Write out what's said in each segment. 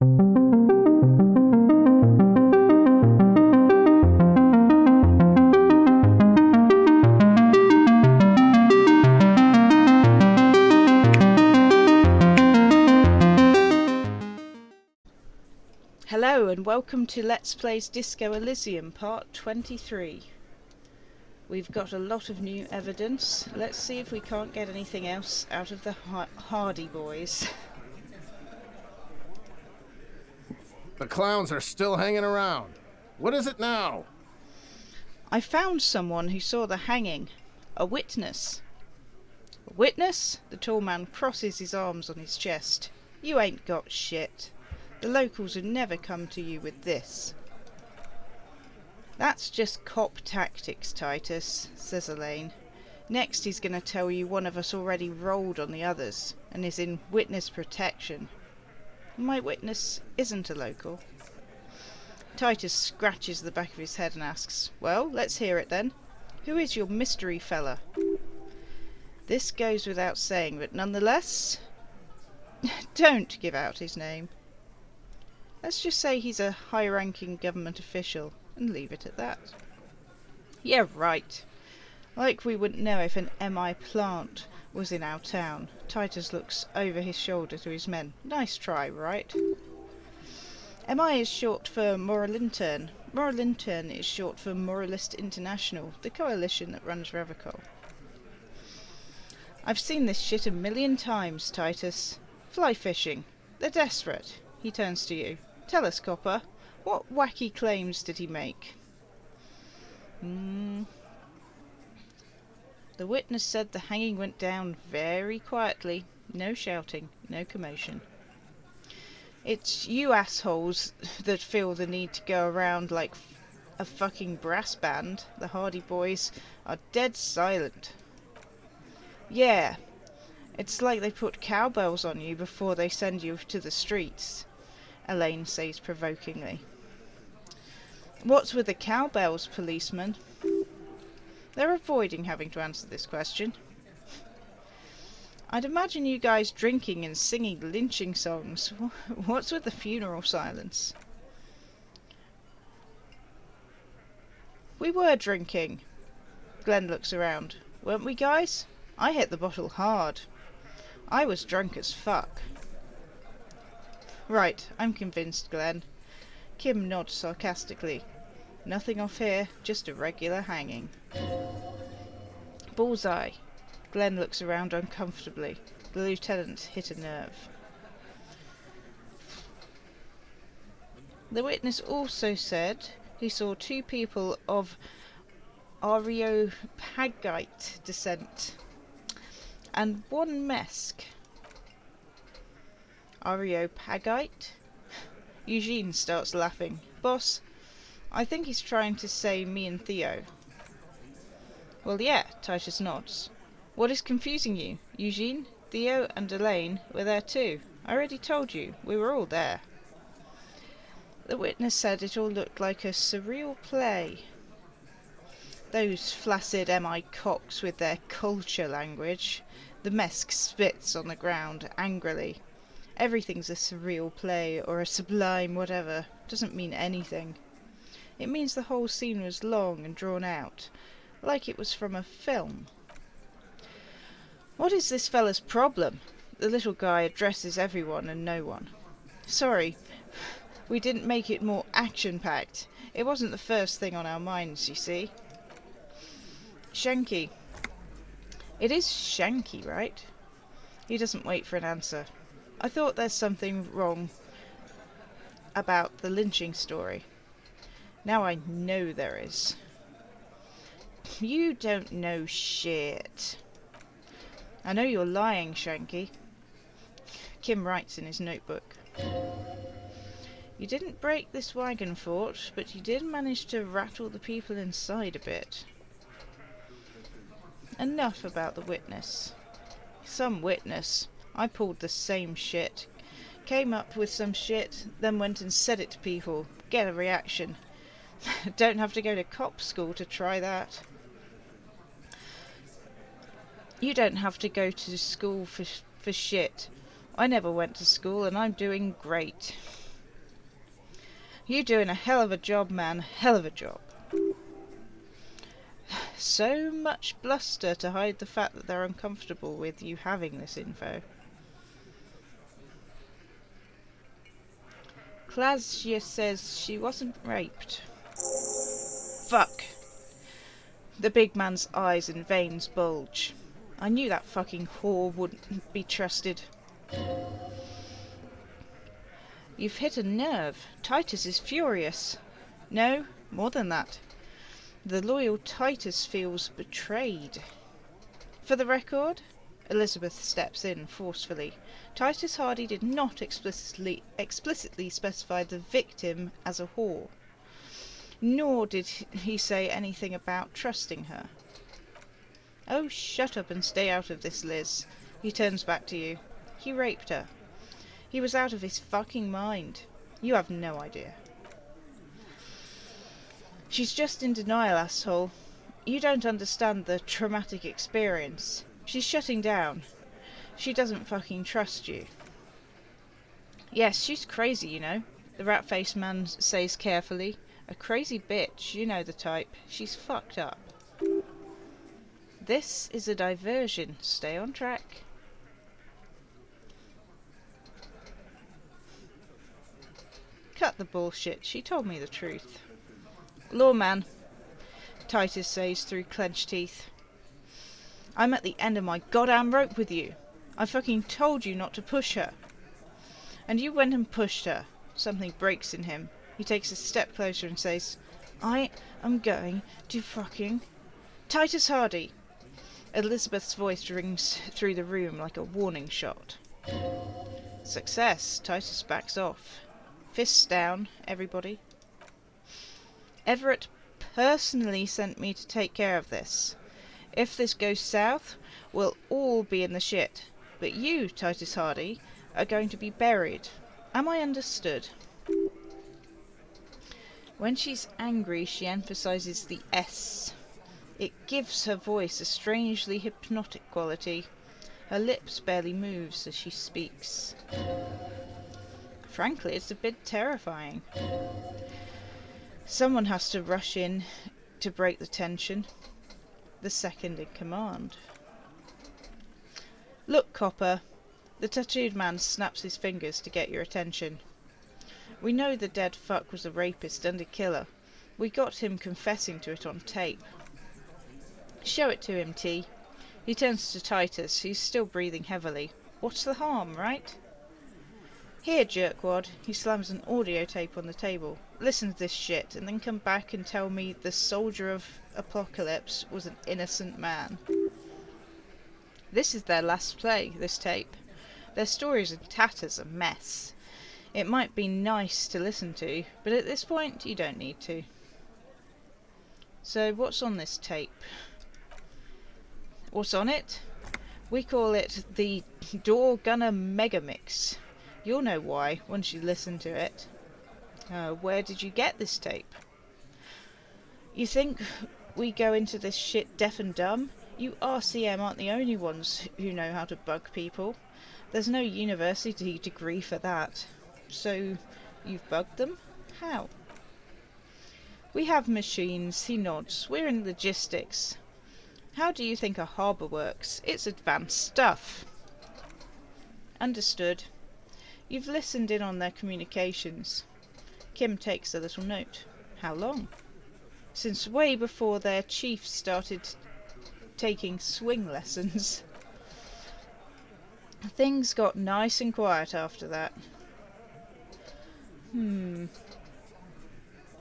Hello and welcome to Let's Plays Disco Elysium Part 23. We've got a lot of new evidence. Let's see if we can't get anything else out of the Hardy boys. The clowns are still hanging around. What is it now? I found someone who saw the hanging. A witness. A witness? The tall man crosses his arms on his chest. You ain't got shit. The locals would never come to you with this. That's just cop tactics, Titus, says Elaine. Next he's going to tell you one of us already rolled on the others and is in witness protection. My witness isn't a local. Titus scratches the back of his head and asks, well, let's hear it then. Who is your mystery fella? This goes without saying, but nonetheless, don't give out his name. Let's just say he's a high-ranking government official and leave it at that. Yeah, right. Like we wouldn't know if an MI plant was in our town. Titus looks over his shoulder to his men. Nice try, right? MI is short for Moral Intern. Moral Intern is short for Moralist International, the coalition that runs Revocol. I've seen this shit a million times, Titus. Fly fishing. They're desperate. He turns to you. Tell us, Copper, what wacky claims did he make? The witness said the hanging went down very quietly. No shouting, no commotion. It's you assholes that feel the need to go around like a fucking brass band. The Hardy boys are dead silent. Yeah, it's like they put cowbells on you before they send you to the streets, Elaine says provokingly. What's with the cowbells, policeman? They're avoiding having to answer this question. I'd imagine you guys drinking and singing lynching songs. What's with the funeral silence? We were drinking. Glenn looks around. Weren't we, guys? I hit the bottle hard. I was drunk as fuck. Right, I'm convinced, Glenn. Kim nods sarcastically. Nothing off here, just a regular hanging. Bullseye. Glenn looks around uncomfortably. The lieutenant hit a nerve. The witness also said he saw two people of Areopagite descent and one Mesk. Areopagite? Eugene starts laughing. Boss, I think he's trying to say me and Theo. Well, yeah, Titus nods. What is confusing you? Eugene, Theo and Elaine were there too. I already told you, we were all there. The witness said it all looked like a surreal play. Those flaccid MI cocks with their culture language. The Mesk spits on the ground angrily. Everything's a surreal play or a sublime whatever. Doesn't mean anything. It means the whole scene was long and drawn out, like it was from a film. What is this fella's problem? The little guy addresses everyone and no one. Sorry, we didn't make it more action-packed. It wasn't the first thing on our minds, you see. Shanky. It is Shanky, right? He doesn't wait for an answer. I thought there's something wrong about the lynching story. Now I know there is. You don't know shit. I know you're lying, Shanky. Kim writes in his notebook. You didn't break this wagon fort, but you did manage to rattle the people inside a bit. Enough about the witness. Some witness. I pulled the same shit. Came up with some shit, then went and said it to people. Get a reaction. Don't have to go to cop school to try that. You don't have to go to school for shit. I never went to school and I'm doing great. You're doing a hell of a job, man. Hell of a job. So much bluster to hide the fact that they're uncomfortable with you having this info. Klasia says she wasn't raped. Fuck. The big man's eyes and veins bulge. I knew that fucking whore wouldn't be trusted. You've hit a nerve. Titus is furious. No, more than that. The loyal Titus feels betrayed. For the record, Elizabeth steps in forcefully. Titus Hardy did not explicitly specify the victim as a whore, nor did he say anything about trusting her. Oh, shut up and stay out of this, Liz. He turns back to you. He raped her. He was out of his fucking mind. You have no idea. She's just in denial, asshole. You don't understand the traumatic experience. She's shutting down. She doesn't fucking trust you. Yes, she's crazy, you know, the rat-faced man says carefully. A crazy bitch, you know the type. She's fucked up. This is a diversion. Stay on track. Cut the bullshit. She told me the truth. Lawman, Titus says through clenched teeth. I'm at the end of my goddamn rope with you. I fucking told you not to push her. And you went and pushed her. Something breaks in him. He takes a step closer and says, I am going to fucking... Titus Hardy. Elizabeth's voice rings through the room like a warning shot. Success. Titus backs off. Fists down, everybody. Everett personally sent me to take care of this. If this goes south, we'll all be in the shit. But you, Titus Hardy, are going to be buried. Am I understood? When she's angry, she emphasizes the S. It gives her voice a strangely hypnotic quality. Her lips barely move as she speaks. Frankly, it's a bit terrifying. Someone has to rush in to break the tension. The second in command. Look, Copper. The tattooed man snaps his fingers to get your attention. We know the dead fuck was a rapist and a killer. We got him confessing to it on tape. Show it to him, T. He turns to Titus, who's still breathing heavily. What's the harm, right? Here, jerkwad. He slams an audio tape on the table. Listen to this shit, and then come back and tell me the soldier of apocalypse was an innocent man. This is their last play, this tape. Their story's in tatters, a mess. It might be nice to listen to, but at this point you don't need to. So what's on this tape? What's on it? We call it the Door Gunner Megamix. You'll know why once you listen to it. Where did you get this tape? You think we go into this shit deaf and dumb? You RCM aren't the only ones who know how to bug people. There's no university degree for that. So, you've bugged them? How? We have machines, he nods. We're in logistics. How do you think a harbour works? It's advanced stuff. Understood. You've listened in on their communications. Kim takes a little note. How long? Since way before their chief started taking swing lessons. Things got nice and quiet after that.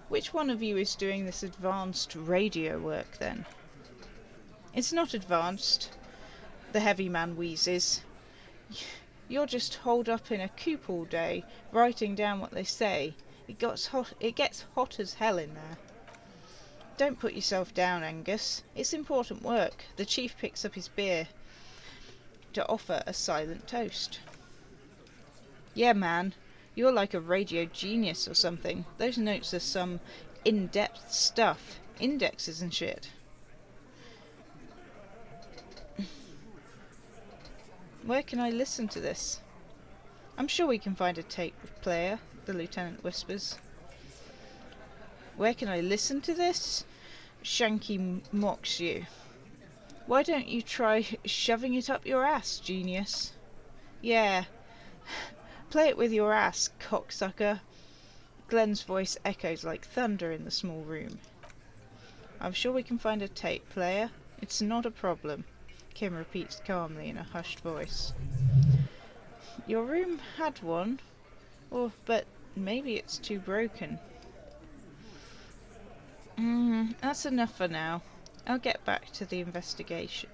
Which one of you is doing this advanced radio work then? It's not advanced, the heavy man wheezes. You're just holed up in a coop all day, writing down what they say. It gets hot as hell in there. Don't put yourself down, Angus. It's important work. The chief picks up his beer to offer a silent toast. Yeah, man. You're like a radio genius or something. Those notes are some in-depth stuff. Indexes and shit. Where can I listen to this? I'm sure we can find a tape player, the lieutenant whispers. Where can I listen to this? Shanky mocks you. Why don't you try shoving it up your ass, genius? Yeah, play it with your ass, cocksucker. Glenn's voice echoes like thunder in the small room. I'm sure we can find a tape player. It's not a problem, Kim repeats calmly in a hushed voice. Your room had one, but maybe it's too broken. That's enough for now. I'll get back to the investigation.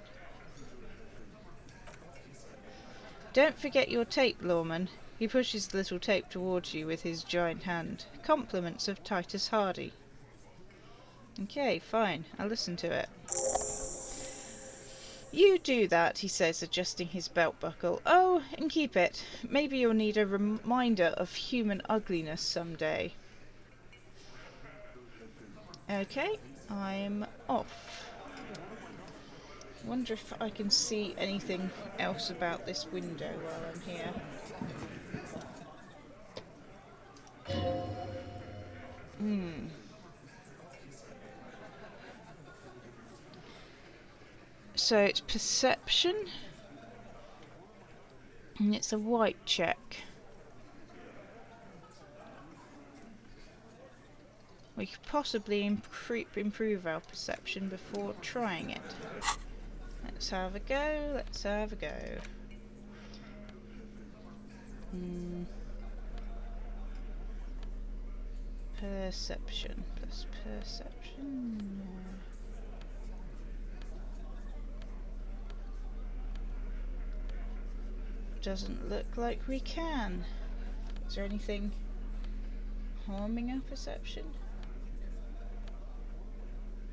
Don't forget your tape, Lawman. He pushes the little tape towards you with his giant hand. Compliments of Titus Hardy. Okay, fine. I'll listen to it. You do that, he says, adjusting his belt buckle. Oh, and keep it. Maybe you'll need a reminder of human ugliness someday. Okay, I'm off. Wonder if I can see anything else about this window while I'm here. So it's perception, and it's a white check. We could possibly improve our perception before trying it. Let's have a go, let's have a go. Perception plus perception. Doesn't look like we can. Is there anything harming our perception?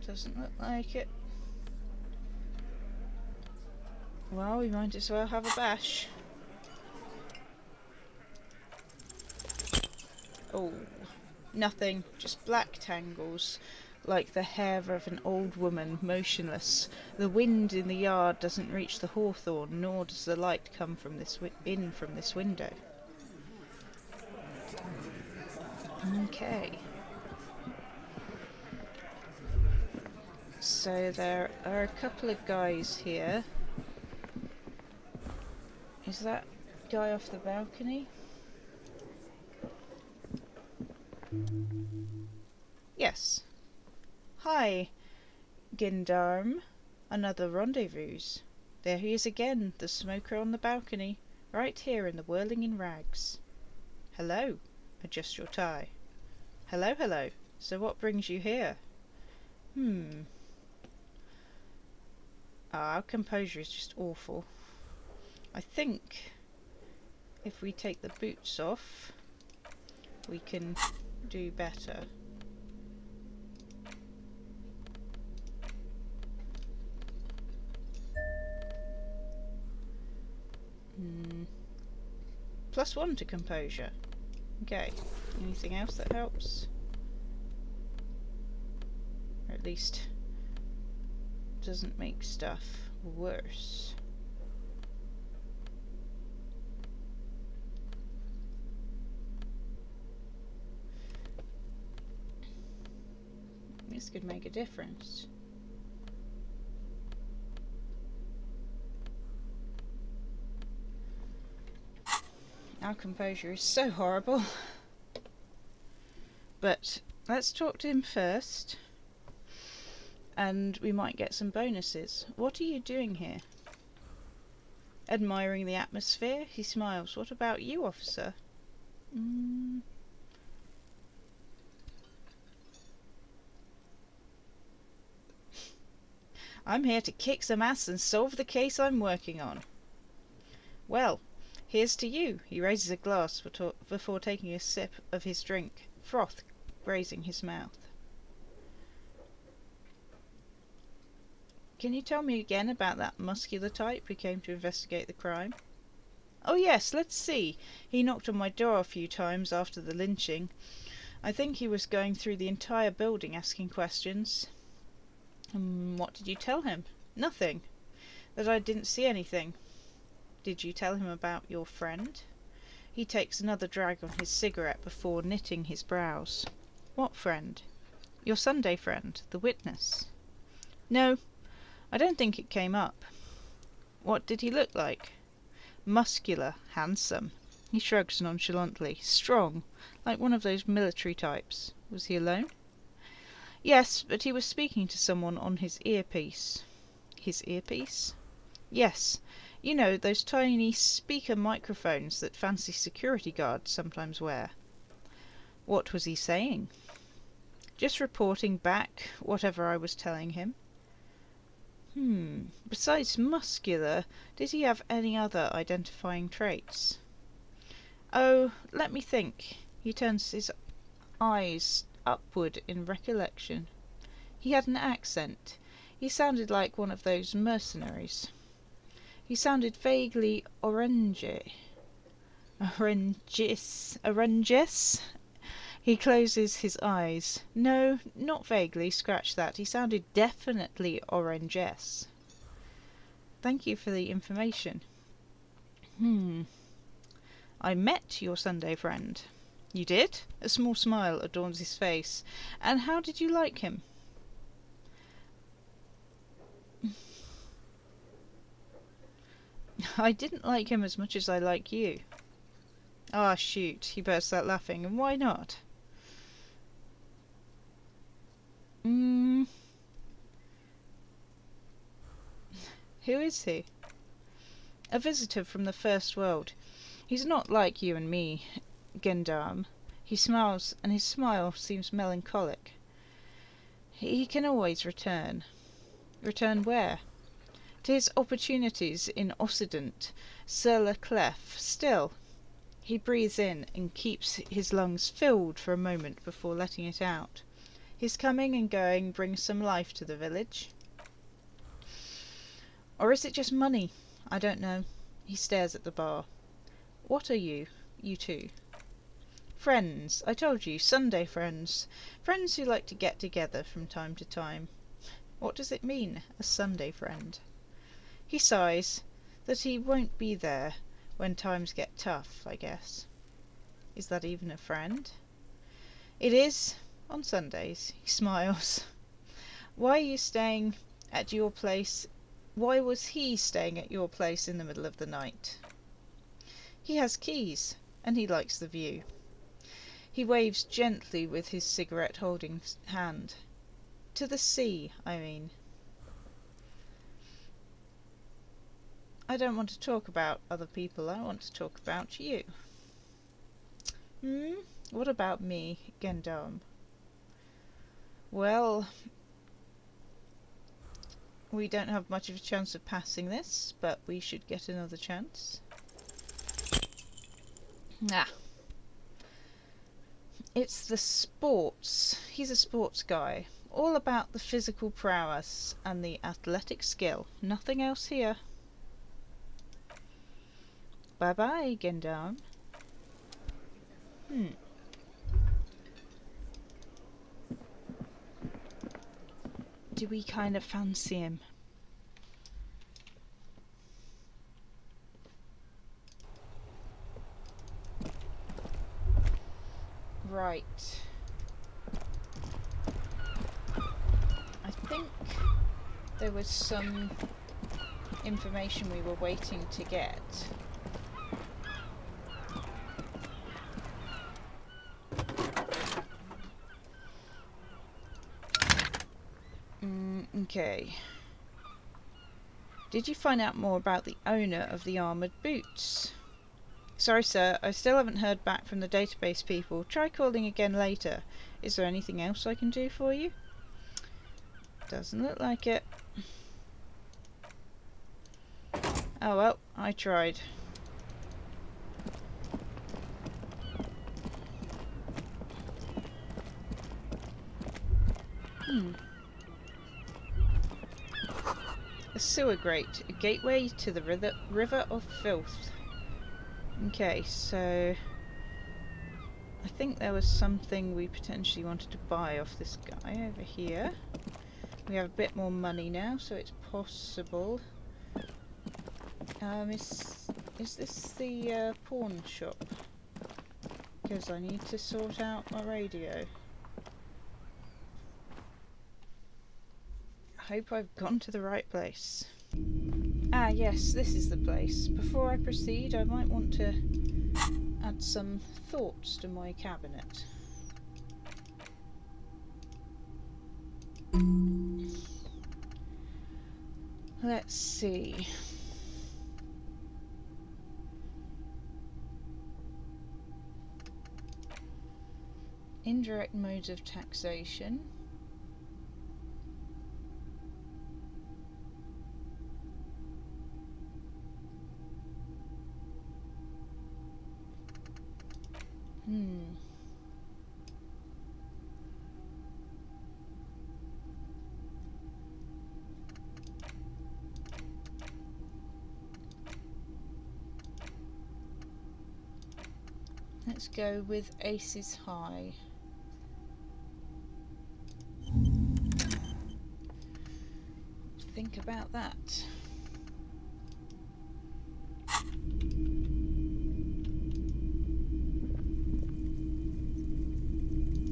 Doesn't look like it. Well, we might as well have a bash. Oh, nothing. Just black tangles, like the hair of an old woman, motionless. The wind in the yard doesn't reach the hawthorn, nor does the light come from this from this window. Okay. So there are a couple of guys here. Is that guy off the balcony? Yes. Hi, Gendarme. Another rendezvous. There he is again, the smoker on the balcony, right here in the whirling in rags. Hello. Adjust your tie. Hello, hello. So what brings you here? Our composure is just awful. I think if we take the boots off, we can do better. +1 to composure. Okay. Anything else that helps? Or at least doesn't make stuff worse. This could make a difference. Our composure is so horrible. But let's talk to him first, and we might get some bonuses. What are you doing here? Admiring the atmosphere? He smiles. What about you, officer? I'm here to kick some ass and solve the case I'm working on. Well, here's to you. He raises a glass before taking a sip of his drink, froth grazing his mouth. Can you tell me again about that muscular type who came to investigate the crime? Oh yes, let's see. He knocked on my door a few times after the lynching. I think he was going through the entire building asking questions. What did you tell him? Nothing. That I didn't see anything. Did you tell him about your friend? He takes another drag on his cigarette before knitting his brows. What friend? Your Sunday friend, the witness. No, I don't think it came up. What did he look like? Muscular, handsome. He shrugs nonchalantly. Strong, like one of those military types. Was he alone? Yes, but he was speaking to someone on his earpiece. His earpiece? Yes. You know, those tiny speaker microphones that fancy security guards sometimes wear. What was he saying? Just reporting back whatever I was telling him. Besides muscular, did he have any other identifying traits? Oh, let me think. He turns his eyes upward in recollection. He had an accent. He sounded like one of those mercenaries. He sounded vaguely orange. Oranges? He closes his eyes. No, not vaguely, scratch that. He sounded definitely oranges. Thank you for the information. I met your Sunday friend. You did? A small smile adorns his face. And how did you like him? I didn't like him as much as I like you. Ah, shoot, he burst out laughing. And why not? Who is he? A visitor from the First World. He's not like you and me, gendarme. He smiles, and his smile seems melancholic. He can always return. Return where? To his opportunities in Occident, sur la clef. Still, he breathes in and keeps his lungs filled for a moment before letting it out. His coming and going brings some life to the village. Or is it just money? I don't know. He stares at the bar. What are you two? Friends. I told you, Sunday friends. Friends who like to get together from time to time. What does it mean, a Sunday friend? He sighs. That he won't be there when times get tough, I guess. Is that even a friend? It is. On Sundays. He smiles. Why are you staying at your place? Why was he staying at your place in the middle of the night? He has keys, and he likes the view. He waves gently with his cigarette-holding hand. To the sea, I mean. I don't want to talk about other people. I want to talk about you. What about me, gendarme? Well, we don't have much of a chance of passing this, but we should get another chance. It's the sports. He's a sports guy. All about the physical prowess and the athletic skill. Nothing else here. Bye-bye, gendarme. Do we kind of fancy him? Right. I think there was some information we were waiting to get. Okay. Did you find out more about the owner of the armoured boots? Sorry, sir, I still haven't heard back from the database people. Try calling again later. Is there anything else I can do for you? Doesn't look like it. Oh well, I tried. A sewer grate, a gateway to the river of filth. Okay, so I think there was something we potentially wanted to buy off this guy over here. We have a bit more money now, so it's possible. Is this the pawn shop? Because I need to sort out my radio. hope I've gone to the right place. Ah, yes, this is the place. Before I proceed, I might want to add some thoughts to my cabinet. Let's see. Indirect modes of taxation. Let's go with aces high. Think about that.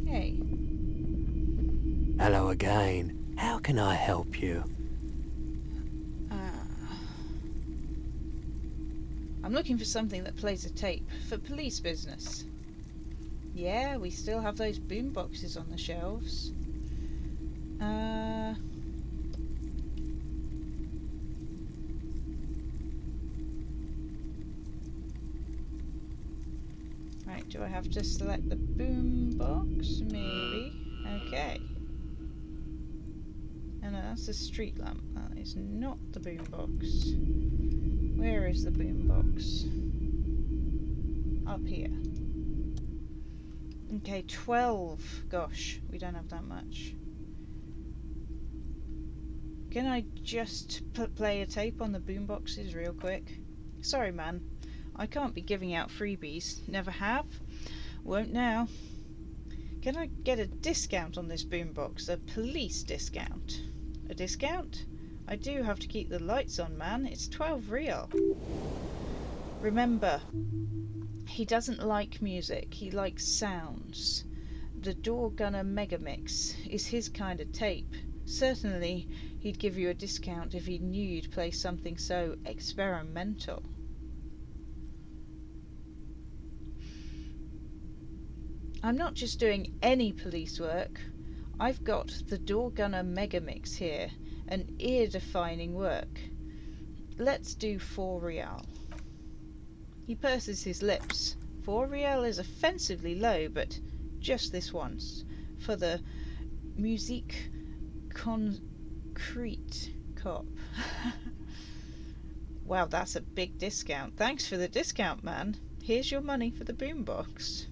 Hey. Hello again. How can I help you? I'm looking for something that plays a tape for police business. Yeah, we still have those boom boxes on the shelves. Right, do I have to select the boom box? Maybe. Okay. No, that's a street lamp. That is not the boom box. Where is the boom box? Up here. Okay, 12. Gosh, we don't have that much. Can I just play a tape on the boom boxes real quick? Sorry, man. I can't be giving out freebies. Never have. Won't now. Can I get a discount on this boombox? A police discount? A discount? I do have to keep the lights on, man. It's 12 real. Remember, he doesn't like music. He likes sounds. The Door Gunner Megamix is his kind of tape. Certainly, he'd give you a discount if he knew you'd play something so experimental. I'm not just doing any police work. I've got the Door Gunner Megamix here, an ear-defining work. Let's do 4 real. He purses his lips. 4 real is offensively low, but just this once. For the Musique Concrete Cop. Wow, that's a big discount. Thanks for the discount, man. Here's your money for the boombox.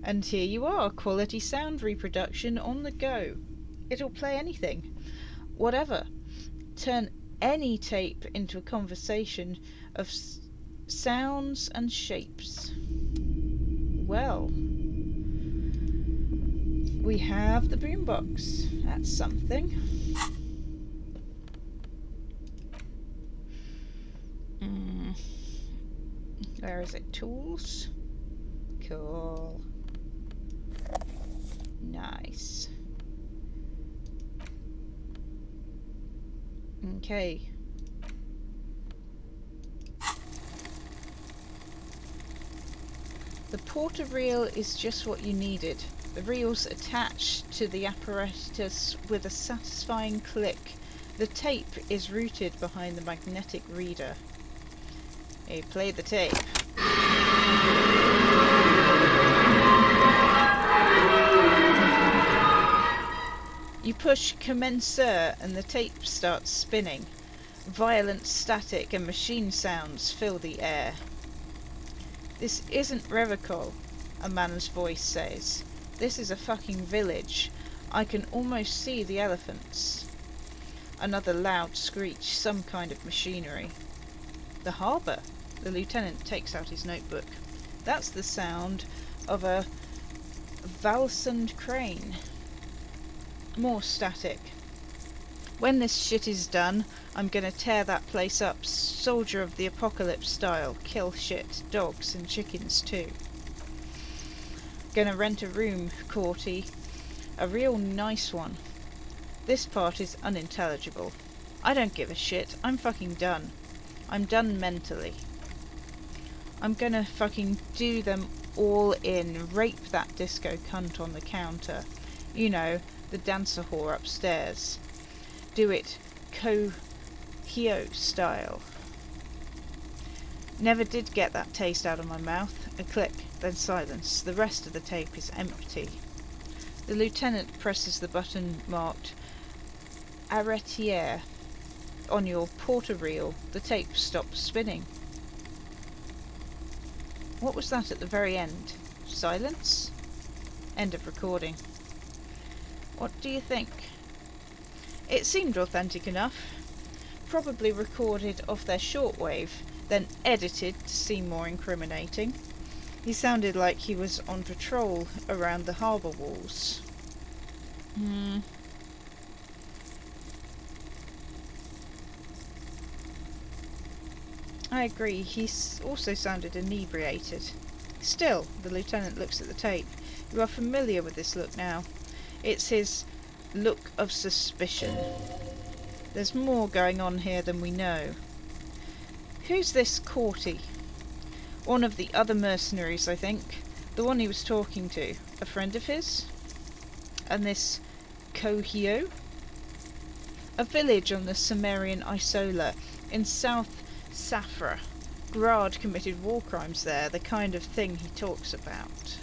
And here you are, quality sound reproduction on the go. It'll play anything, whatever. Turn any tape into a conversation of sounds and shapes. Well, we have the boombox. That's something. Where is it? Tools? Cool. Nice. Okay. The porter reel is just what you needed. The reel's attached to the apparatus with a satisfying click. The tape is routed behind the magnetic reader. Hey, play the tape. You push commencer and the tape starts spinning. Violent static and machine sounds fill the air. This isn't Revocol, a man's voice says. This is a fucking village. I can almost see the elephants. Another loud screech, some kind of machinery. The harbour. The lieutenant takes out his notebook. That's the sound of a Valsund crane. More static. When this shit is done, I'm gonna tear that place up, Soldier of the Apocalypse style. Kill shit, dogs and chickens too. Gonna rent a room, Corty. A real nice one. This part is unintelligible. I don't give a shit. I'm fucking done. I'm done mentally. I'm gonna fucking do them all in. Rape that disco cunt on the counter. You know, the dancer whore upstairs. Do it Ko-Hyo style. Never did get that taste out of my mouth. A click, then silence. The rest of the tape is empty. The lieutenant presses the button marked Arrêter on your porter reel. The tape stops spinning. What was that at the very end? Silence? End of recording. What do you think? It seemed authentic enough. Probably recorded off their shortwave, then edited to seem more incriminating. He sounded like he was on patrol around the harbour walls. I agree, he also sounded inebriated. Still, the lieutenant looks at the tape. You are familiar with this look now. It's his look of suspicion. There's more going on here than we know. Who's this Corty? One of the other mercenaries, I think. The one he was talking to. A friend of his? And this Ko-Hyo? A village on the Sumerian Isola in South Safra. Grad committed war crimes there, the kind of thing he talks about.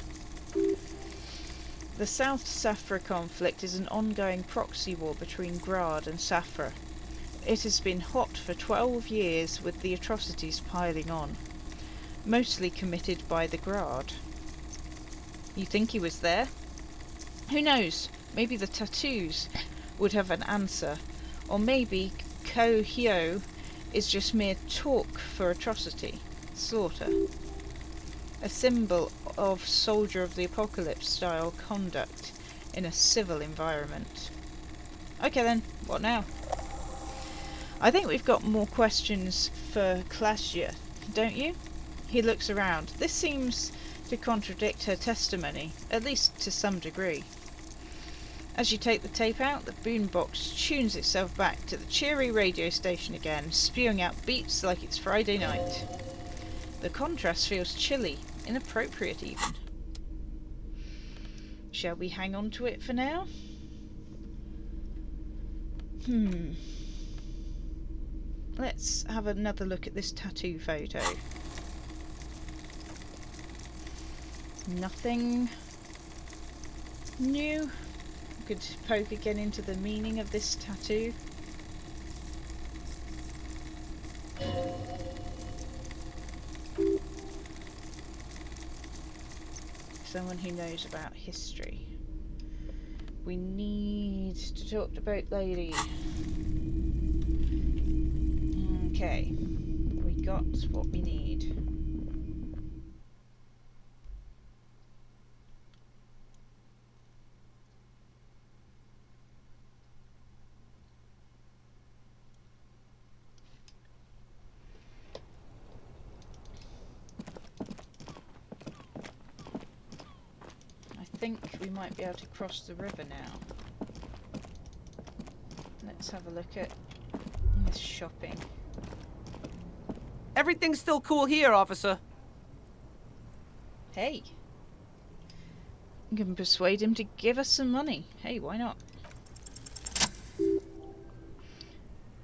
The South Safra conflict is an ongoing proxy war between Grad and Safra. It has been hot for 12 years, with the atrocities piling on. Mostly committed by the Grad. You think he was there? Who knows? Maybe the tattoos would have an answer. Or maybe Ko-Hyo is just mere talk for atrocity, slaughter. A symbol of soldier of the apocalypse style conduct in a civil environment. Okay then, what now? I think we've got more questions for Klasya, don't you? He looks around. This seems to contradict her testimony, at least to some degree. As you take the tape out, the boombox tunes itself back to the cheery radio station again, spewing out beats like it's Friday night. The contrast feels chilly, inappropriate even. Shall we hang on to it for now? Let's have another look at this tattoo photo. Nothing new. Could poke again into the meaning of this tattoo. Someone who knows about history. We need to talk to Boat Lady. Okay, we got what we need. I think we might be able to cross the river now. Let's have a look at this shopping. Everything's still cool here, officer. Hey. You can persuade him to give us some money. Hey, why not?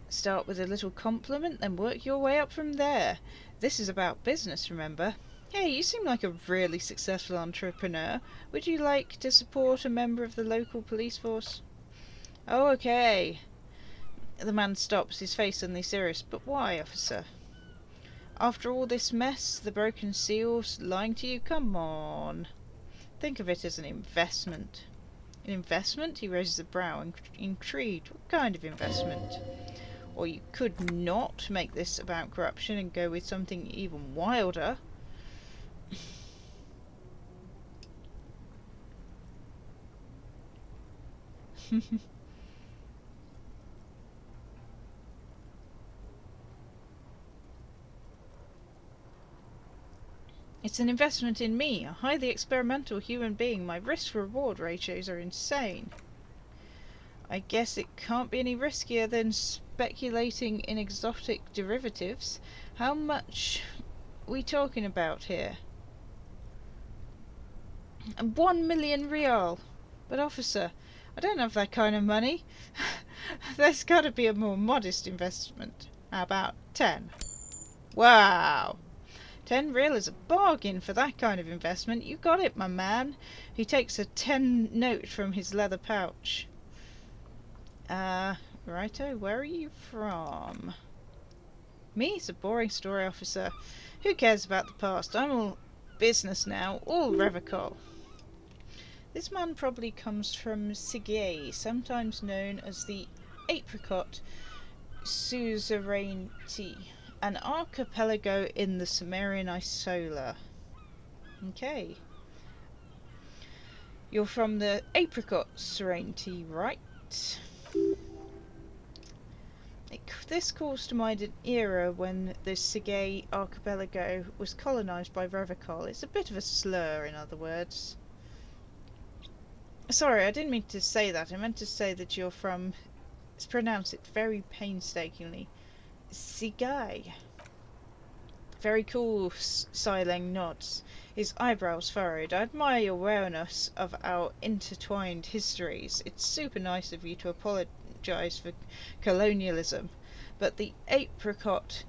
Start with a little compliment, then work your way up from there. This is about business, remember? Hey, you seem like a really successful entrepreneur. Would you like to support a member of the local police force? Oh, okay. The man stops, his face suddenly serious. But why, officer? After all this mess, the broken seals, lying to you? Come on. Think of it as an investment. An investment? He raises a brow, intrigued. What kind of investment? Or you could not make this about corruption and go with something even wilder. It's an investment in me, a highly experimental human being. My risk-reward ratios are insane. I guess it can't be any riskier than speculating in exotic derivatives. How much we talking about here? 1 million real. But officer, I don't have that kind of money. There's got to be a more modest investment. How about 10? Wow. 10 real is a bargain for that kind of investment. You got it, my man. He takes a 10 note from his leather pouch. Righto, where are you from? Me? It's a boring story, officer. Who cares about the past? I'm all business now, all revocol. This man probably comes from Sigay, sometimes known as the Apricot Suzerainty, an archipelago in the Sumerian Isola. Okay. You're from the Apricot Suzerainty, right? This calls to mind an era when the Sigay archipelago was colonised by Revocol. It's a bit of a slur, in other words. Sorry, I didn't mean to say that. I meant to say that you're from... Let's pronounce it very painstakingly. Sigay. Very cool, Sileng nods, his eyebrows furrowed. I admire your awareness of our intertwined histories. It's super nice of you to apologise for colonialism, but the Apricot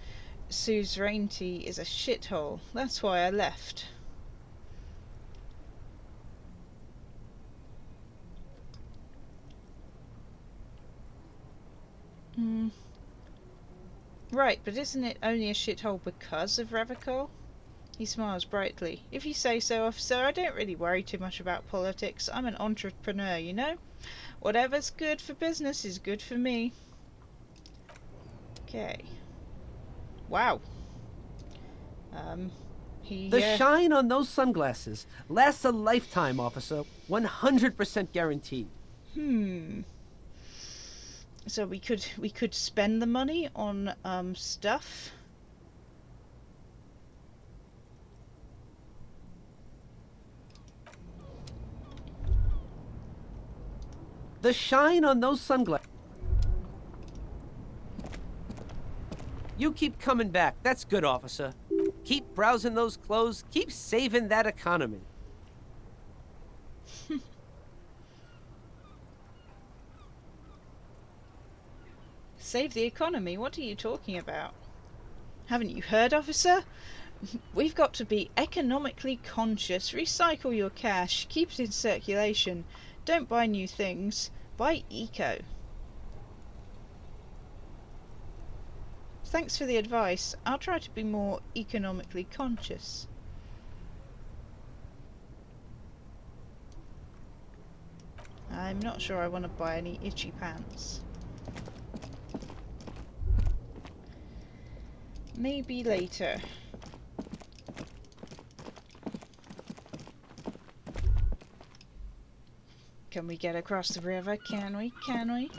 Suzerainty is a shithole. That's why I left. Right, but isn't it only a shithole because of Revocol? He smiles brightly. If you say so, officer, I don't really worry too much about politics. I'm an entrepreneur, you know? Whatever's good for business is good for me. Okay. Wow. The shine on those sunglasses lasts a lifetime, officer. 100% guaranteed. So we could spend the money on stuff. The shine on those sunglasses. You keep coming back. That's good, officer. Keep browsing those clothes. Keep saving that economy. Save the economy? What are you talking about? Haven't you heard, officer? We've got to be economically conscious. Recycle your cash. Keep it in circulation. Don't buy new things. Buy eco. Thanks for the advice. I'll try to be more economically conscious. I'm not sure I want to buy any itchy pants. Maybe later. Can we get across the river? Can we? Can we?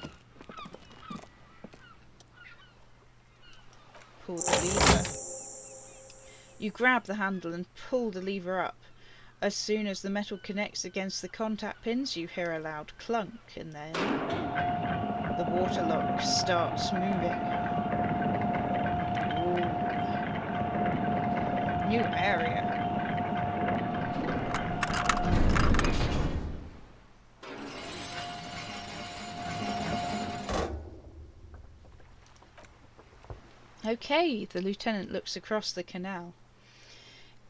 Pull the lever. You grab the handle and pull the lever up. As soon as the metal connects against the contact pins, you hear a loud clunk, and then the water lock starts moving. Ooh. New area. Okay, the lieutenant looks across the canal.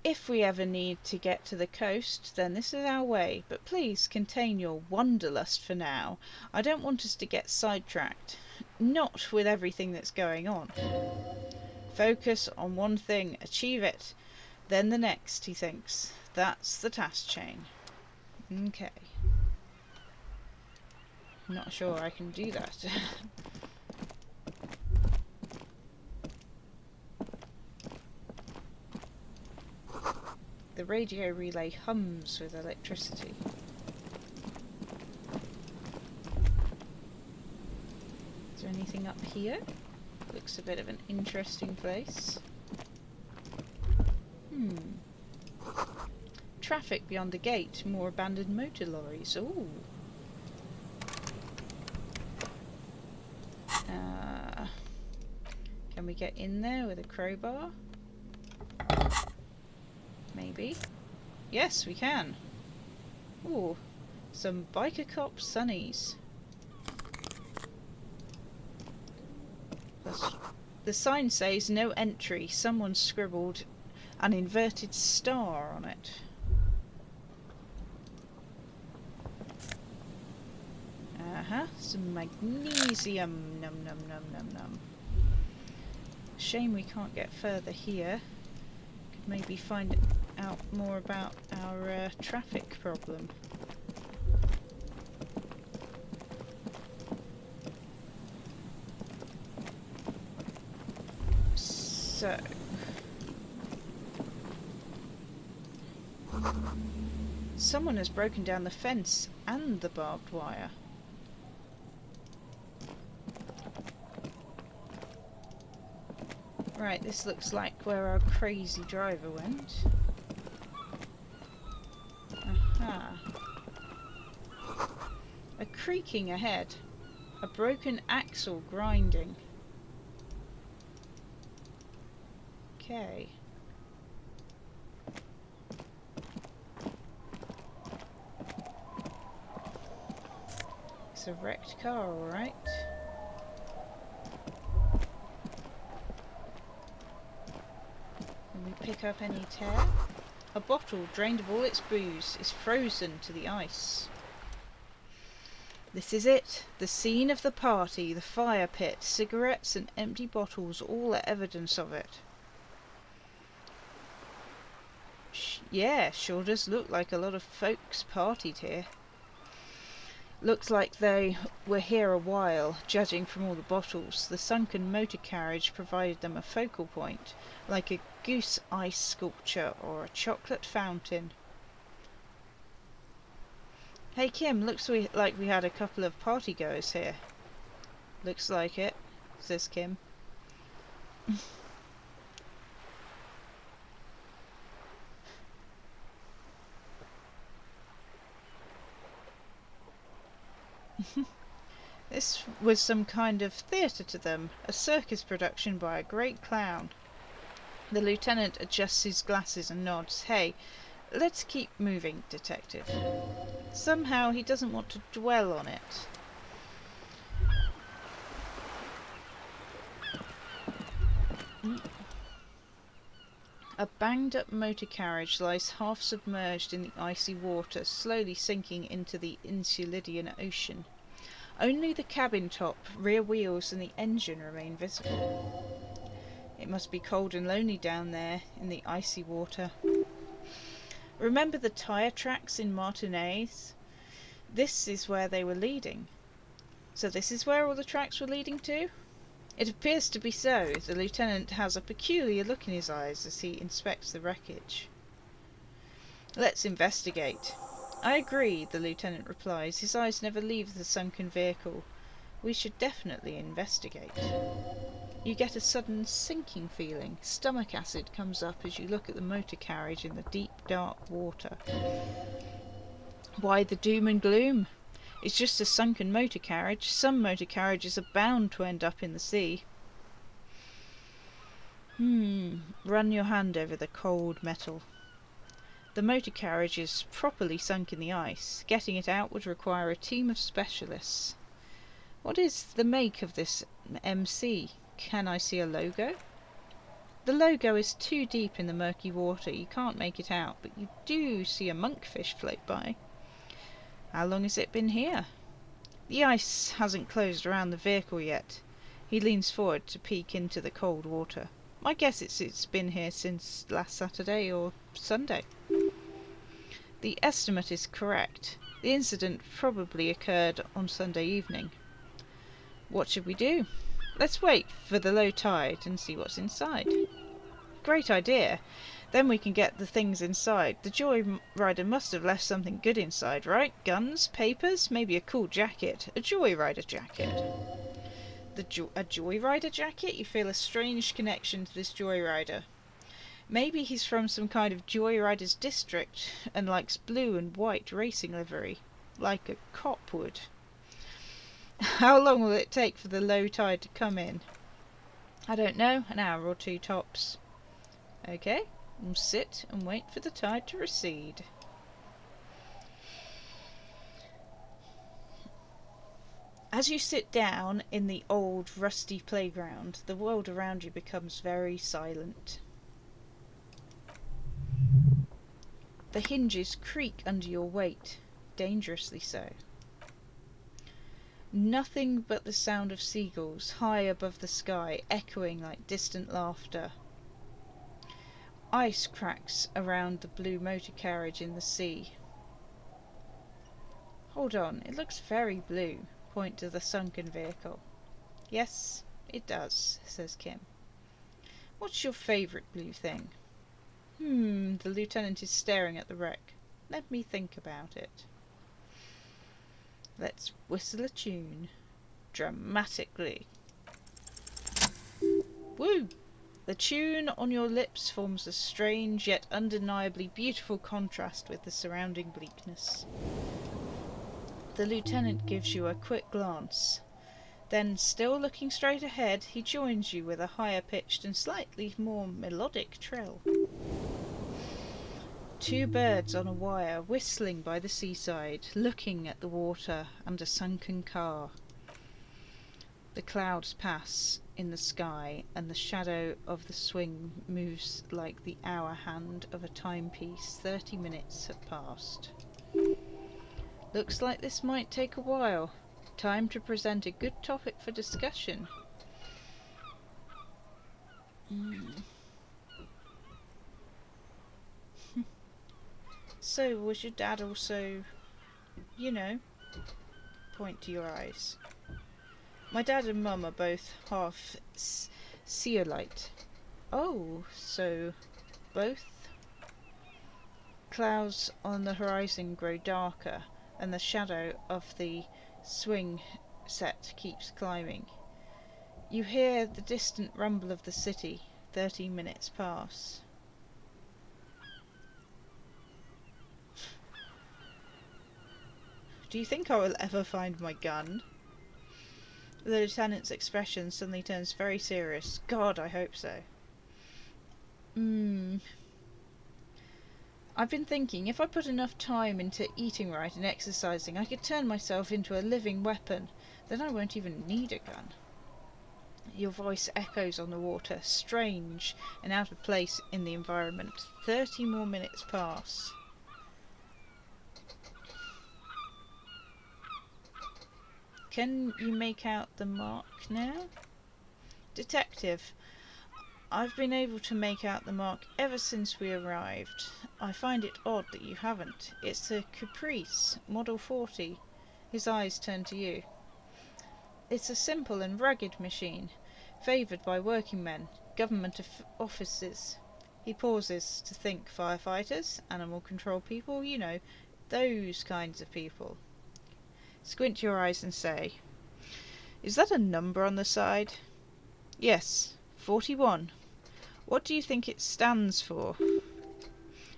If we ever need to get to the coast, then this is our way, but please contain your wanderlust for now. I don't want us to get sidetracked. Not with everything that's going on. Focus on one thing, achieve it, then the next, he thinks. That's the task chain. Okay. I'm not sure I can do that. The radio relay hums with electricity. Is there anything up here? Looks a bit of an interesting place. Traffic beyond the gate, more abandoned motor lorries. Ooh. Can we get in there with a crowbar? Maybe. Yes, we can. Ooh, some biker cop sunnies. The sign says no entry. Someone scribbled an inverted star on it. Some magnesium. Num num num num num. Shame we can't get further here. Could maybe find out more about our traffic problem. So, someone has broken down the fence and the barbed wire. Right, this looks like where our crazy driver went. Aha. A creaking ahead. A broken axle grinding. Okay. It's a wrecked car, alright. Can we pick up any tear? A bottle drained of all its booze is frozen to the ice. This is it, the scene of the party, the fire pit, cigarettes and empty bottles, all are evidence of it. Yeah, sure does look like a lot of folks partied here. Looks like they were here a while, judging from all the bottles. The sunken motor carriage provided them a focal point, like a goose ice sculpture or a chocolate fountain. Hey Kim, looks like we had a couple of partygoers here. Looks like it, says Kim. This was some kind of theatre to them, a circus production by a great clown. The lieutenant adjusts his glasses and nods. Hey, let's keep moving, detective. Somehow he doesn't want to dwell on it. A banged-up motor carriage lies half submerged in the icy water, slowly sinking into the Insulidian Ocean. Only the cabin top, rear wheels and the engine remain visible. It must be cold and lonely down there in the icy water. Remember the tyre tracks in Martinez? This is where they were leading. So this is where all the tracks were leading to? It appears to be so. The lieutenant has a peculiar look in his eyes as he inspects the wreckage. Let's investigate. I agree, the lieutenant replies. His eyes never leave the sunken vehicle. We should definitely investigate. You get a sudden sinking feeling. Stomach acid comes up as you look at the motor carriage in the deep, dark water. Why the doom and gloom? It's just a sunken motor carriage. Some motor carriages are bound to end up in the sea. Run your hand over the cold metal. The motor carriage is properly sunk in the ice. Getting it out would require a team of specialists. What is the make of this MC? Can I see a logo? The logo is too deep in the murky water. You can't make it out, but you do see a monkfish float by. How long has it been here? The ice hasn't closed around the vehicle yet. He leans forward to peek into the cold water. I guess it's been here since last Saturday or Sunday. The estimate is correct. The incident probably occurred on Sunday evening. What should we do? Let's wait for the low tide and see what's inside. Great idea. Then we can get the things inside. The joyrider must have left something good inside, right? Guns, papers, maybe a cool jacket. A joyrider jacket. A joyrider jacket? You feel a strange connection to this joyrider. Maybe he's from some kind of joyrider's district and likes blue and white racing livery, like a cop would. How long will it take for the low tide to come in? I don't know, an hour or two tops. Okay, we'll sit and wait for the tide to recede. As you sit down in the old rusty playground, the world around you becomes very silent. The hinges creak under your weight, dangerously so. Nothing but the sound of seagulls high above the sky, echoing like distant laughter. Ice cracks around the blue motor carriage in the sea. Hold on, it looks very blue. Point to the sunken vehicle. Yes, it does, says Kim. What's your favourite blue thing? The lieutenant is staring at the wreck. Let me think about it. Let's whistle a tune. Dramatically. Woo! The tune on your lips forms a strange yet undeniably beautiful contrast with the surrounding bleakness. The lieutenant gives you a quick glance. Then, still looking straight ahead, he joins you with a higher pitched and slightly more melodic trill. Two birds on a wire whistling by the seaside, looking at the water and a sunken car. The clouds pass in the sky, and the shadow of the swing moves like the hour hand of a timepiece. 30 minutes have passed. Looks like this might take a while. Time to present a good topic for discussion. So, was your dad also, point to your eyes? My dad and mum are both half Seolite. Oh, so both? Clouds on the horizon grow darker, and the shadow of the swing set keeps climbing. You hear the distant rumble of the city. 30 minutes pass. Do you think I will ever find my gun? The lieutenant's expression suddenly turns very serious. God, I hope so. I've been thinking, if I put enough time into eating right and exercising, I could turn myself into a living weapon. Then I won't even need a gun. Your voice echoes on the water, strange and out of place in the environment. 30 more minutes pass. Can you make out the mark now? Detective, I've been able to make out the mark ever since we arrived. I find it odd that you haven't. It's a Caprice, Model 40. His eyes turn to you. It's a simple and rugged machine, favoured by working men, government offices. He pauses to think. Firefighters, animal control people, those kinds of people. Squint your eyes and say, is that a number on the side? Yes, 41. What do you think it stands for?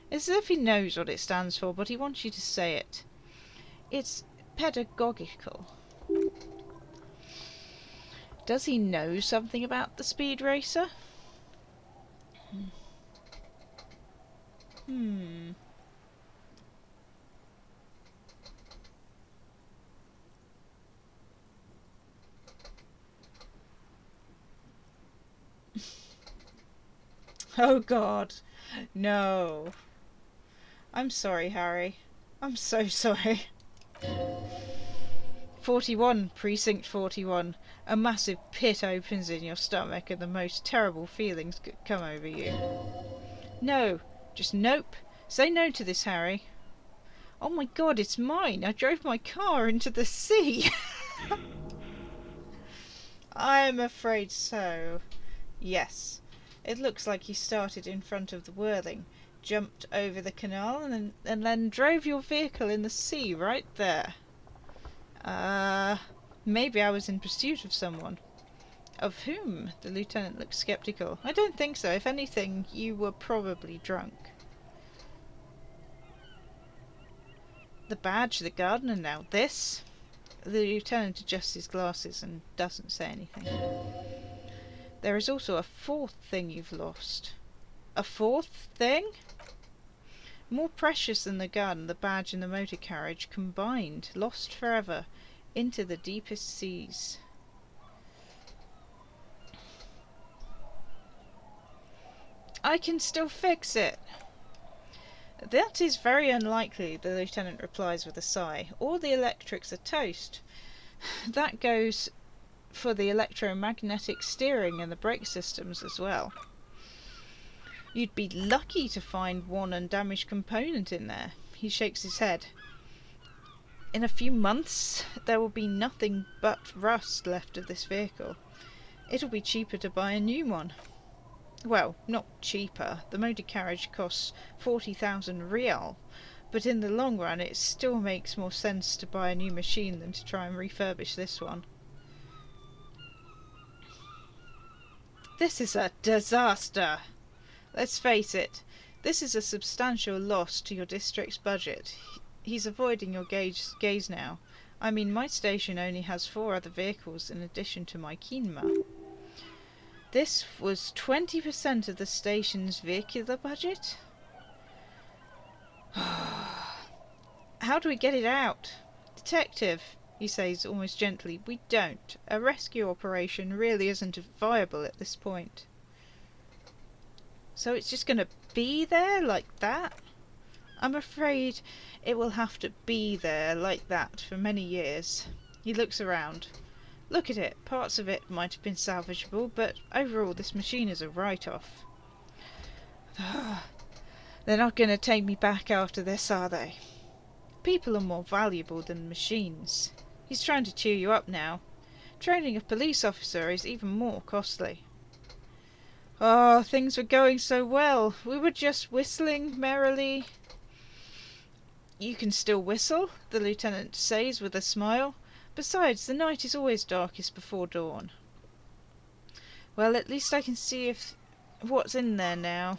It's as if he knows what it stands for, but he wants you to say it. It's pedagogical. Does he know something about the speed racer? Oh God, no. I'm sorry, Harry. I'm so sorry. 41, Precinct 41. A massive pit opens in your stomach and the most terrible feelings come over you. No, just nope. Say no to this, Harry. Oh my God, it's mine. I drove my car into the sea. I'm afraid so. Yes. It looks like you started in front of the whirling, jumped over the canal, and then drove your vehicle in the sea right there. Maybe I was in pursuit of someone. Of whom? The lieutenant looked sceptical. I don't think so. If anything, you were probably drunk. The badge, the gardener, now this. The lieutenant adjusts his glasses and doesn't say anything. There is also a fourth thing you've lost. A fourth thing? More precious than the gun, the badge and the motor carriage combined, lost forever, into the deepest seas. I can still fix it. That is very unlikely, the lieutenant replies with a sigh. All the electrics are toast. That goes for the electromagnetic steering and the brake systems as well. You'd be lucky to find one undamaged component in there. He shakes his head. In a few months, there will be nothing but rust left of this vehicle. It'll be cheaper to buy a new one. Well, not cheaper. The motor carriage costs 40,000 rial, but in the long run it still makes more sense to buy a new machine than to try and refurbish this one. This is a disaster. Let's face it, this is a substantial loss to your district's budget. He's avoiding your gaze now. I mean, my station only has 4 other vehicles in addition to my Kinma. This was 20% of the station's vehicular budget? How do we get it out? Detective, he says almost gently, we don't. A rescue operation really isn't viable at this point. So it's just going to be there like that? I'm afraid it will have to be there like that for many years. He looks around. Look at it. Parts of it might have been salvageable, but overall this machine is a write-off. They're not going to take me back after this, are they? People are more valuable than machines. He's trying to cheer you up now. Training a police officer is even more costly. Oh, things were going so well. We were just whistling merrily. You can still whistle, the lieutenant says with a smile. Besides, the night is always darkest before dawn. Well, at least I can see what's in there now.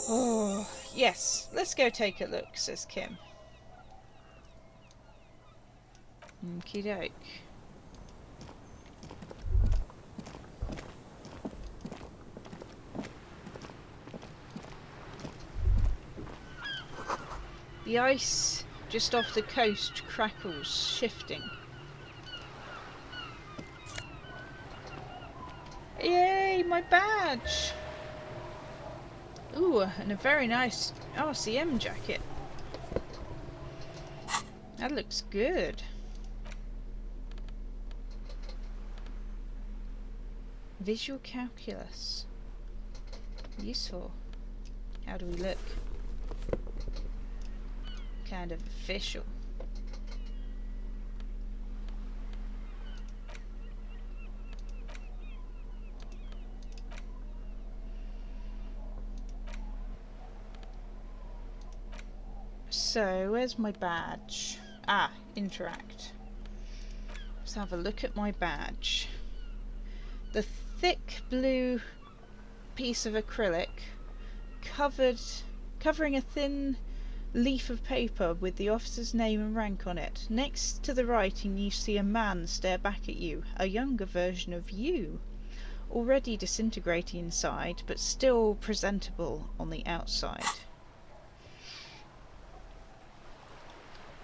Oh, yes, let's go take a look, says Kim. Okie doke. The ice just off the coast crackles, shifting. Yay, my badge! Ooh, and a very nice RCM jacket. That looks good. Visual calculus. Useful. How do we look? Kind of official. So, where's my badge? Ah, interact. Let's have a look at my badge. The thick blue piece of acrylic covering a thin leaf of paper with the officer's name and rank on it. Next to the writing you see a man stare back at you, a younger version of you, already disintegrating inside but still presentable on the outside.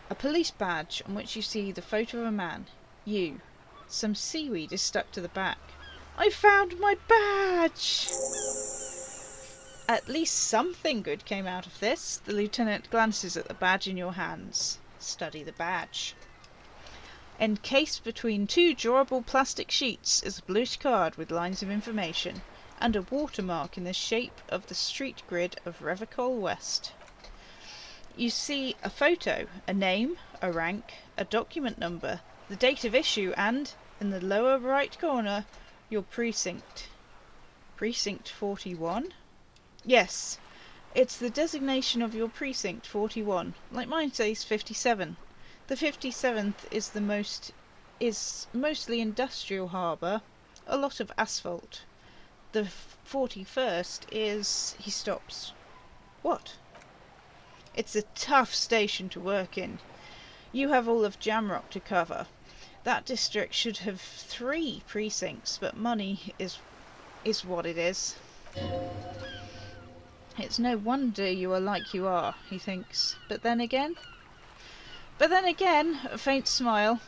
A police badge on which you see the photo of a man, you. Some seaweed is stuck to the back. I found my badge! At least something good came out of this. The lieutenant glances at the badge in your hands. Study the badge. Encased between 2 drawable plastic sheets is a bluish card with lines of information and a watermark in the shape of the street grid of Revicol West. You see a photo, a name, a rank, a document number, the date of issue, and, in the lower right corner, your precinct. Precinct 41? Yes, it's the designation of your precinct 41. Like mine says 57. The 57th is mostly industrial harbour, a lot of asphalt. The 41st is... He stops. What? It's a tough station to work in. You have all of Jamrock to cover. That district should have 3 precincts, but money is what it is. It's no wonder you are like you are, he thinks. But then again, a faint smile.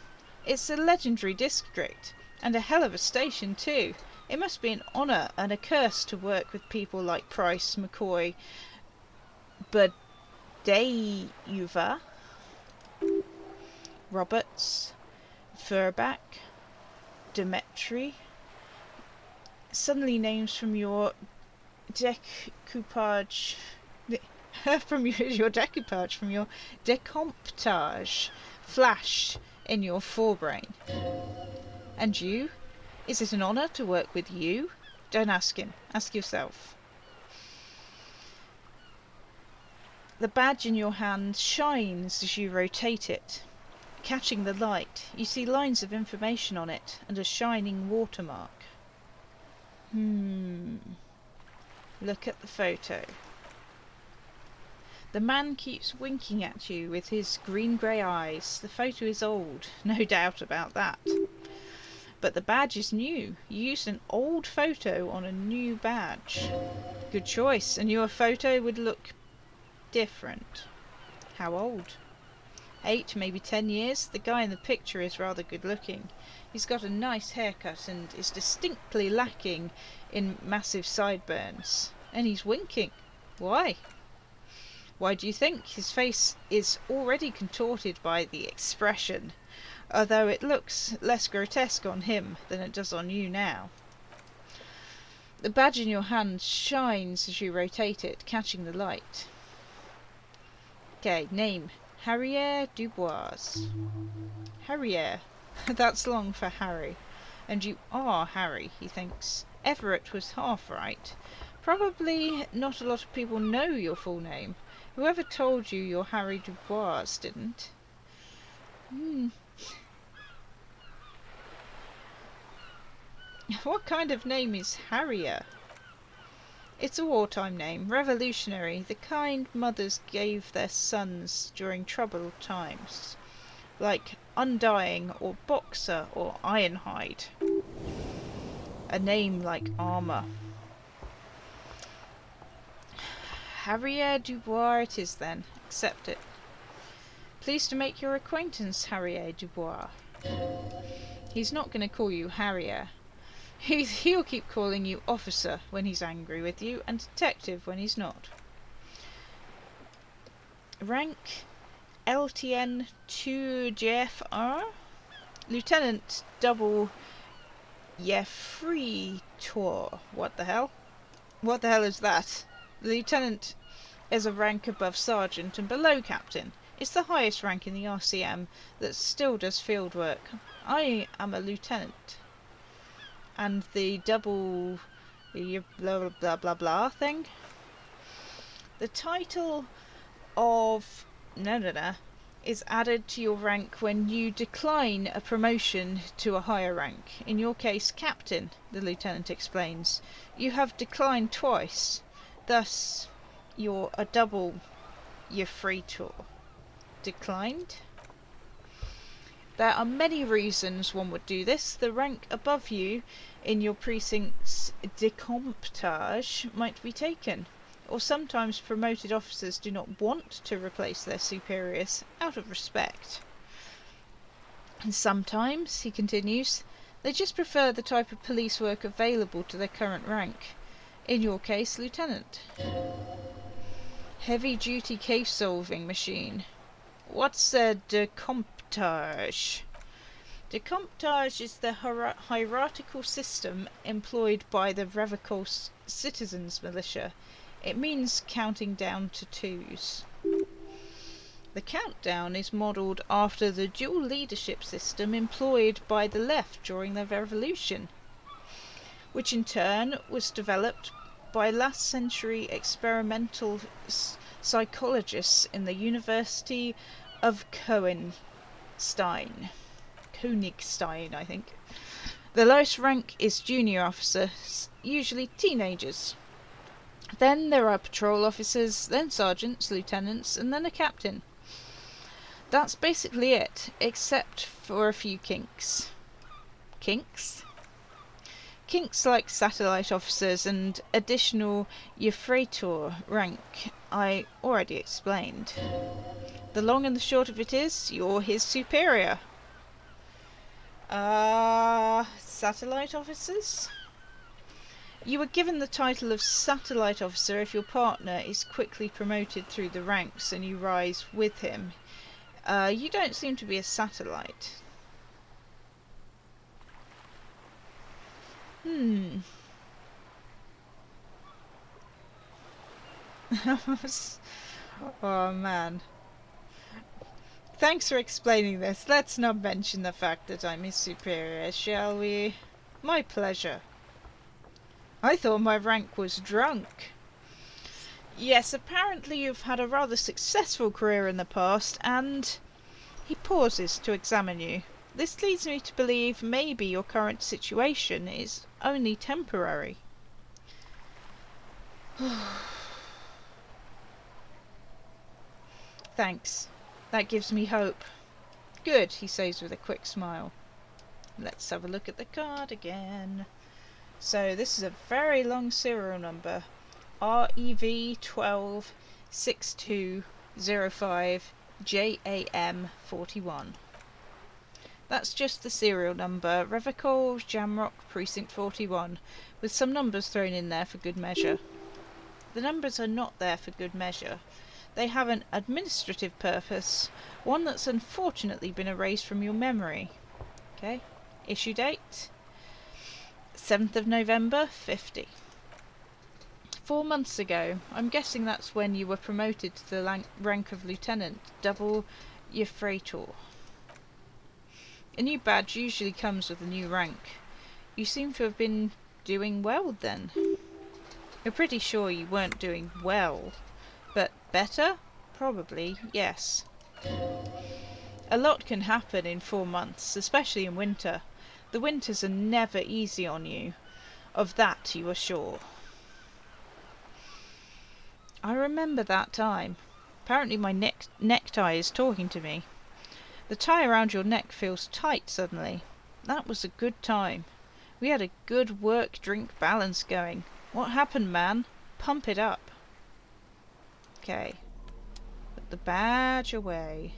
It's a legendary district, and a hell of a station too. It must be an honour and a curse to work with people like Price, McCoy, Badayuva, Roberts, Furback, Demetri. Suddenly names from your decoupage from your decomptage flash in your forebrain. And you? Is it an honour to work with you? Don't ask him. Ask yourself. The badge in your hand shines as you rotate it, catching the light. You see lines of information on it and a shining watermark. Look at the photo. The man keeps winking at you with his green-grey eyes. The photo is old, no doubt about that. But the badge is new. You used an old photo on a new badge. Good choice. A newer photo would look different. How old? 8, maybe 10 years. The guy in the picture is rather good looking. He's got a nice haircut and is distinctly lacking in massive sideburns. And he's winking. Why? Why do you think? His face is already contorted by the expression, although it looks less grotesque on him than it does on you now. The badge in your hand shines as you rotate it, catching the light. Okay, name. Harrier Dubois. Harrier. That's long for Harry. And you are Harry, he thinks. Everett was half right. Probably not a lot of people know your full name. Whoever told you you're Harry Dubois didn't. What kind of name is Harrier? It's a wartime name, revolutionary, the kind mothers gave their sons during troubled times. Like Undying or Boxer or Ironhide. A name like armour. Harrier Dubois it is then. Accept it. Pleased to make your acquaintance, Harrier Dubois. He's not going to call you Harrier. He'll keep calling you officer when he's angry with you, and detective when he's not. Rank LTN 2JFR? Lieutenant Double Yefritor. What the hell? What the hell is that? The lieutenant is a rank above sergeant and below captain. It's the highest rank in the RCM that still does field work. I am a lieutenant. And the double blah blah blah blah thing. The title of is added to your rank when you decline a promotion to a higher rank. In your case, captain, the lieutenant explains. You have declined twice. Thus, you're a double Yefritor. Declined? There are many reasons one would do this. The rank above you in your precinct's decomptage might be taken. Or sometimes promoted officers do not want to replace their superiors out of respect. And sometimes, he continues, they just prefer the type of police work available to their current rank. In your case, lieutenant. Heavy-duty case-solving machine. What's a decomptage? Decomptage is the hierarchical system employed by the Revocol Citizens Militia. It means counting down to 2s. The countdown is modelled after the dual leadership system employed by the left during the Revolution, which in turn was developed by last century experimental psychologists in the University of Königstein, I think. The lowest rank is junior officers, usually teenagers. Then there are patrol officers, then sergeants, lieutenants, and then a captain. That's basically it, except for a few kinks. Kinks? Kinks like satellite officers and additional Euphrator rank I already explained. The long and the short of it is, you're his superior. Satellite officers? You were given the title of satellite officer if your partner is quickly promoted through the ranks and you rise with him. You don't seem to be a satellite. Oh man. Thanks for explaining this. Let's not mention the fact that I'm his superior, shall we? My pleasure. I thought my rank was drunk. Yes, apparently you've had a rather successful career in the past, and... He pauses to examine you. This leads me to believe maybe your current situation is only temporary. Thanks. That gives me hope. Good, he says with a quick smile. Let's have a look at the card again. So this is a very long serial number. REV 126205 JAM 41. That's just the serial number, Revocol Jamrock Precinct 41, with some numbers thrown in there for good measure. The numbers are not there for good measure. They have an administrative purpose, one that's unfortunately been erased from your memory. Okay, issue date 7th of November 50. 4 months ago, I'm guessing that's when you were promoted to the rank of lieutenant, double Euphrator. A new badge usually comes with a new rank. You seem to have been doing well then. You're pretty sure you weren't doing well, but better? Probably, yes. A lot can happen in 4 months, especially in winter. The winters are never easy on you. Of that you are sure. I remember that time. Apparently my necktie is talking to me. The tie around your neck feels tight suddenly. That was a good time. We had a good work-drink balance going. What happened, man? Pump it up. Okay. Put the badge away.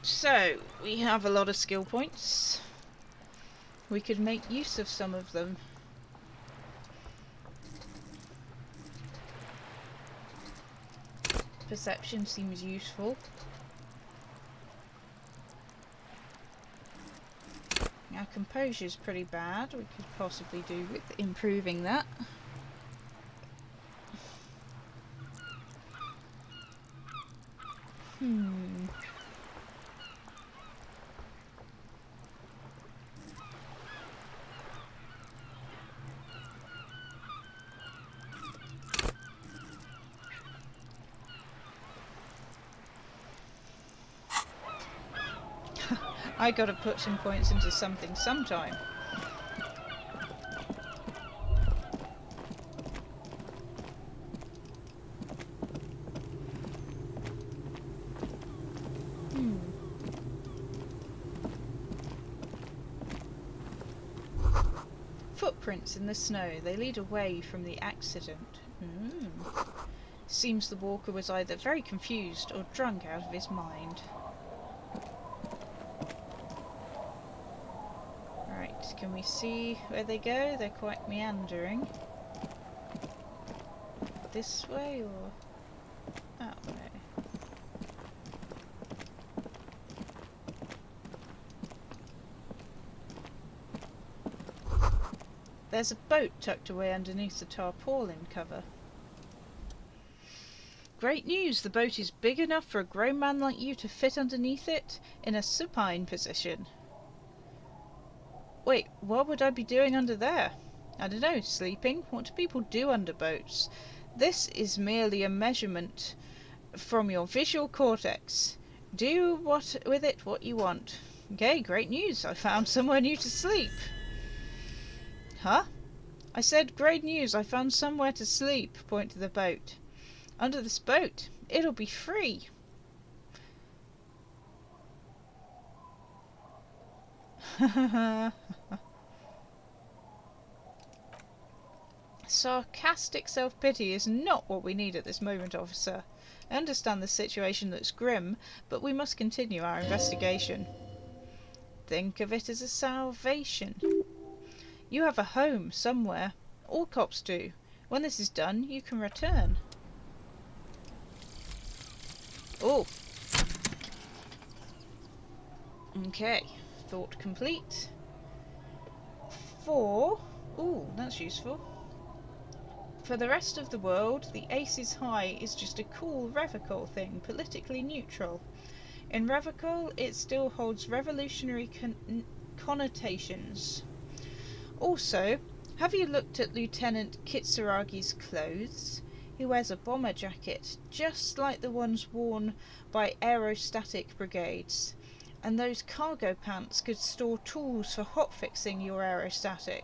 So, we have a lot of skill points. We could make use of some of them. Perception seems useful. Our composure's pretty bad. We could possibly do with improving that. I gotta put some points into something sometime. Footprints in the snow. They lead away from the accident. Seems the walker was either very confused or drunk out of his mind. Right, can we see where they go? They're quite meandering. This way or that way? There's a boat tucked away underneath the tarpaulin cover. Great news! The boat is big enough for a grown man like you to fit underneath it in a supine position. Wait, what would I be doing under there? I don't know, sleeping? What do people do under boats? This is merely a measurement from your visual cortex. Do with it what you want. Okay, great news. I found somewhere new to sleep. Huh? I said, great news. I found somewhere to sleep. Point to the boat. Under this boat. It'll be free. Sarcastic self-pity is not what we need at this moment, officer. I understand the situation looks grim, but we must continue our investigation. Think of it as a salvation. You have a home somewhere. All cops do. When this is done, you can return. Oh. Okay. Thought complete. 4. Ooh, that's useful. For the rest of the world, the Aces High is just a cool Revocol thing, politically neutral. In Revocol, it still holds revolutionary connotations. Also, have you looked at Lieutenant Kitsuragi's clothes? He wears a bomber jacket, just like the ones worn by aerostatic brigades. And those cargo pants could store tools for hotfixing your aerostatic.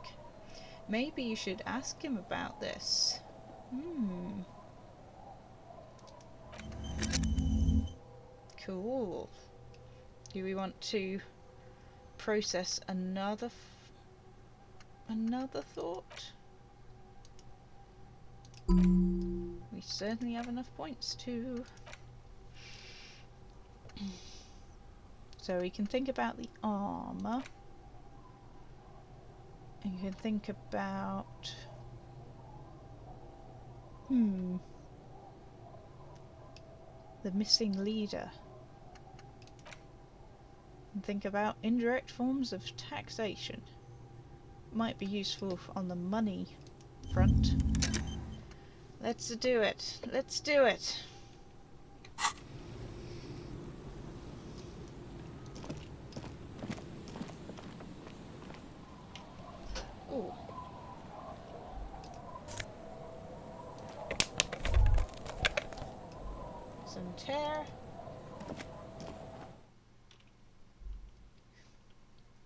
Maybe you should ask him about this. Cool. Do we want to process another thought? We certainly have enough points to. So we can think about the armor. And you can think about the missing leader. And think about indirect forms of taxation. Might be useful on the money front. Let's do it. Let's do it. Ooh. Some tear.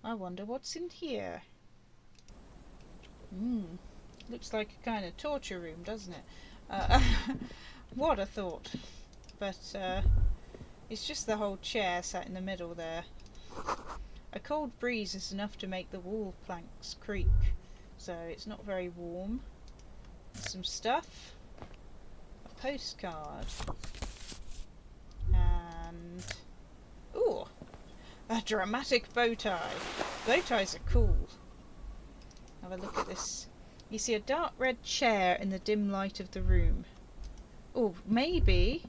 I wonder what's in here. Looks like a kind of torture room, doesn't it? What a thought. But it's just the whole chair sat in the middle there. A cold breeze is enough to make the wall planks creak, so it's not very warm. Some stuff. A postcard. And... ooh! A dramatic bow tie. Bow ties are cool. Have a look at this. You see a dark red chair in the dim light of the room. Oh, maybe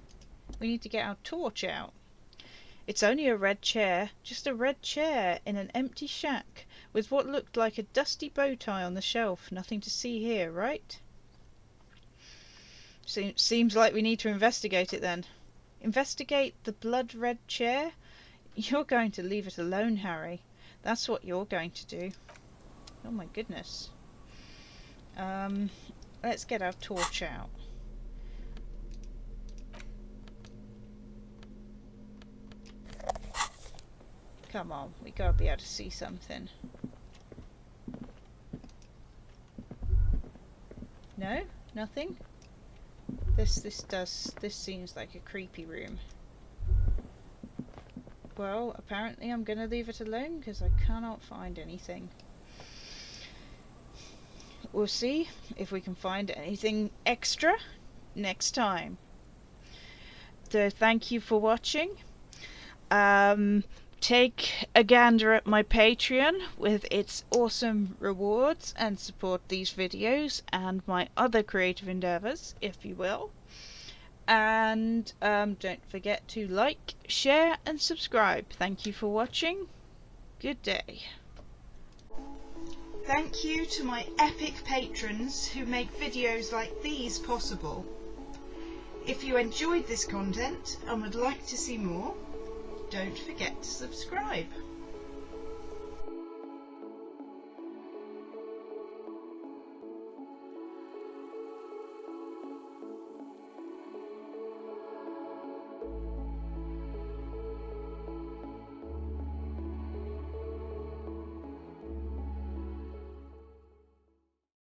we need to get our torch out. It's only a red chair, just a red chair in an empty shack with what looked like a dusty bow tie on the shelf. Nothing to see here, right? Seems like we need to investigate it then. Investigate the blood red chair? You're going to leave it alone, Harry. That's what you're going to do. Oh my goodness. Let's get our torch out. Come on, we gotta be able to see something. No? Nothing? This seems like a creepy room. Well, apparently I'm gonna leave it alone because I cannot find anything. We'll see if we can find anything extra next time. So thank you for watching. Take a gander at my Patreon with its awesome rewards and support these videos and my other creative endeavours, if you will. And don't forget to like, share and subscribe. Thank you for watching. Good day. Thank you to my epic patrons who make videos like these possible. If you enjoyed this content and would like to see more, don't forget to subscribe.